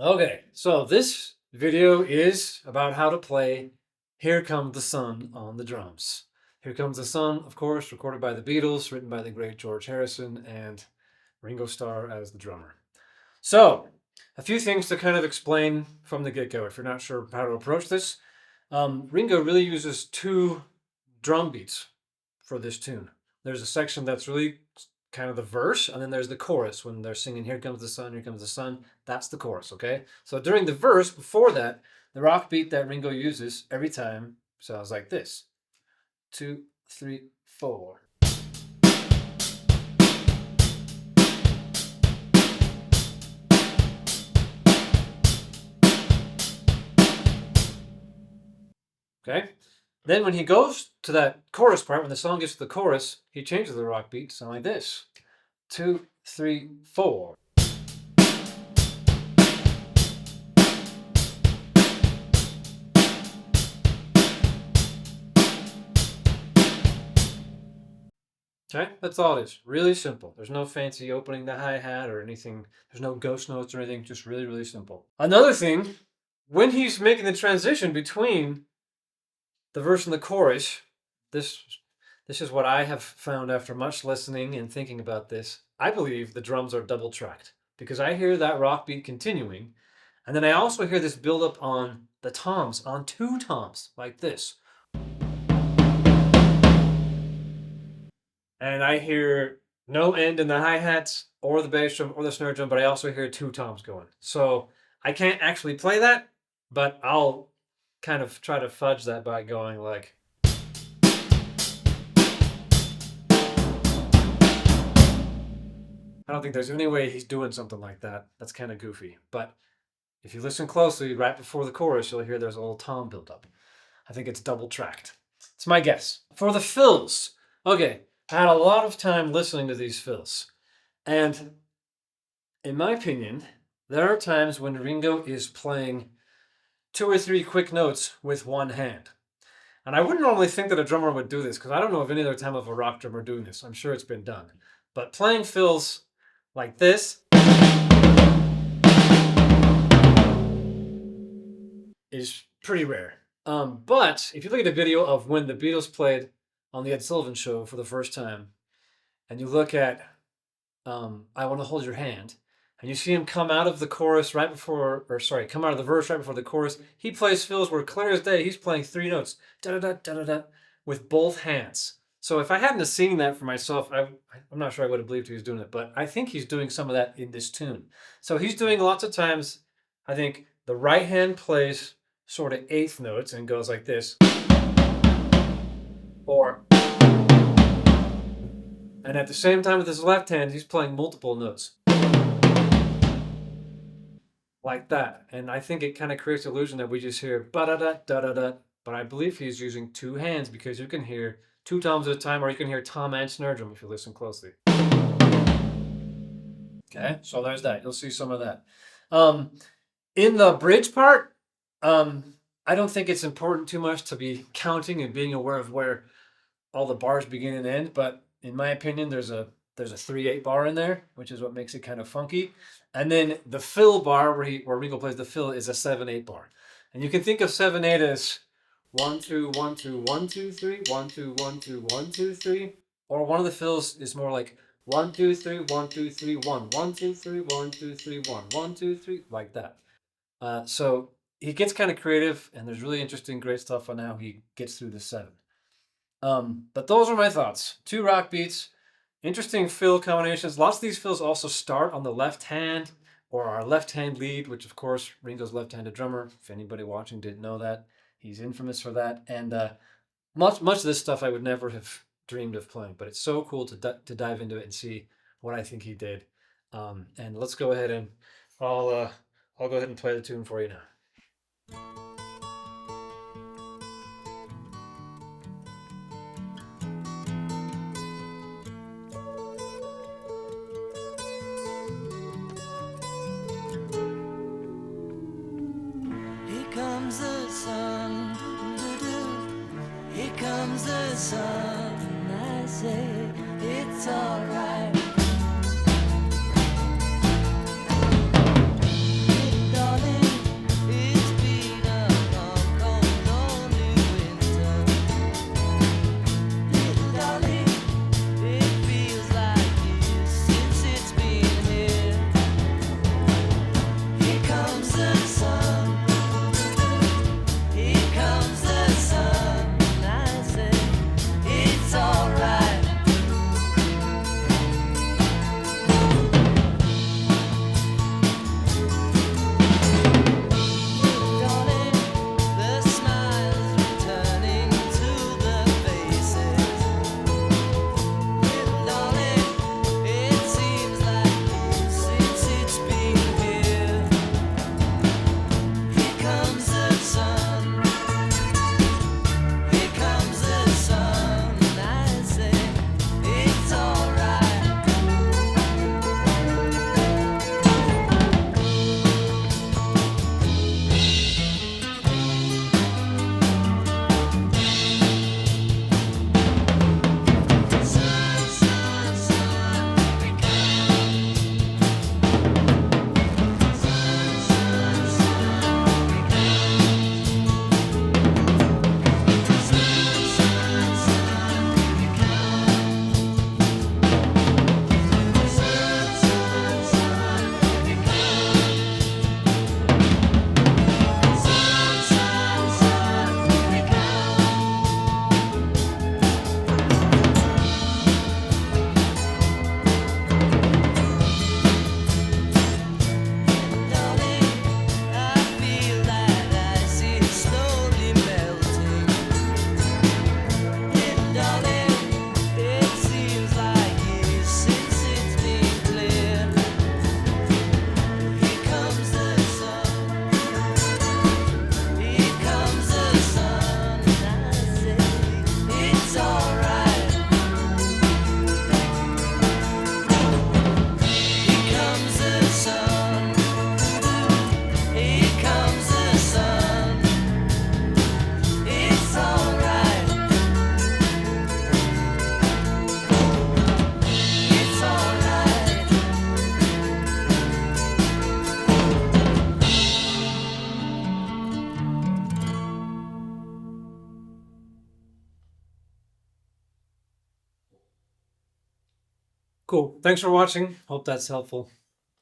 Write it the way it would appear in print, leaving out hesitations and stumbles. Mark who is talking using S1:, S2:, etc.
S1: Okay, so this video is about how to play Here Comes the Sun on the drums. Here Comes the Sun, of course, recorded by the Beatles, written by the great George Harrison, and Ringo Starr as the drummer. So, a few things to kind of explain from the get-go if you're not sure how to approach this. Ringo really uses two drum beats for this tune. There's a section that's really kind of the verse, and then there's the chorus when they're singing "Here comes the sun, here comes the sun." That's the chorus, okay? So during the verse, before that, the rock beat that Ringo uses every time sounds like this: 2, 3, 4. Okay? Then when he goes to that chorus part, when the song gets to the chorus, he changes the rock beat to sound like this: 2, 3, 4. Okay, that's all it is. Really simple. There's no fancy opening the hi-hat or anything. There's no ghost notes or anything. Just really, really simple. Another thing, when he's making the transition between the verse and the chorus, this is what I have found after much listening and thinking about this. I believe the drums are double tracked because I hear that rock beat continuing, and then I also hear this build up on the toms, on two toms, like this. And I hear no end in the hi-hats or the bass drum or the snare drum, but I also hear two toms going. So I can't actually play that, but I'll kind of try to fudge that by going like. I don't think there's any way he's doing something like that. That's kind of goofy. But if you listen closely, right before the chorus, you'll hear there's a little tom build-up. I think it's double tracked. It's my guess. For the fills, okay, I had a lot of time listening to these fills. And in my opinion, there are times when Ringo is playing 2 or 3 quick notes with one hand. And I wouldn't normally think that a drummer would do this because I don't know of any other time of a rock drummer doing this. I'm sure it's been done. But playing fills like this is pretty rare. But if you look at a video of when the Beatles played on the Ed Sullivan Show for the first time, and you look at I Want to Hold Your Hand, and you see him come out of the chorus right before, or sorry, come out of the verse right before the chorus, he plays fills where clear as day, he's playing 3 notes, da-da-da, da-da-da, with both hands. So if I hadn't have seen that for myself, I'm not sure I would have believed he was doing it, but I think he's doing some of that in this tune. So he's doing lots of times, I think the right hand plays sort of eighth notes and goes like this. Or, and at the same time with his left hand, he's playing multiple notes. Like that. And I think it kind of creates the illusion that we just hear ba-da-da, da-da-da. But I believe he's using 2 hands because you can hear 2 toms at a time, or you can hear tom and snare drum if you listen closely. Okay, so there's that. You'll see some of that. In the bridge part, I don't think it's important too much to be counting and being aware of where all the bars begin and end, but in my opinion, there's a 3/8 bar in there, which is what makes it kind of funky. And then the fill bar where Ringo plays the fill is a 7/8 bar. And you can think of 7/8 as 1 2 1 2 1 2 3 1 2 1 2 1 2 3, or one of the fills is more like 1 2 3 1 2 3 1 1 2 3 1 2 3 1 1 2 3, like that. So he gets kind of creative, and there's really interesting, great stuff on how he gets through the 7. But those are my thoughts. 2 rock beats, interesting fill combinations. Lots of these fills also start on the left hand or our left hand lead, which of course Ringo's left-handed drummer. If anybody watching didn't know that, he's infamous for that. And much of this stuff I would never have dreamed of playing, but it's so cool to dive into it and see what I think he did. And let's go ahead and I'll go ahead and play the tune for you now.
S2: Comes the sun, here comes the sun, I say it's alright.
S1: Cool. Thanks for watching. Hope that's helpful.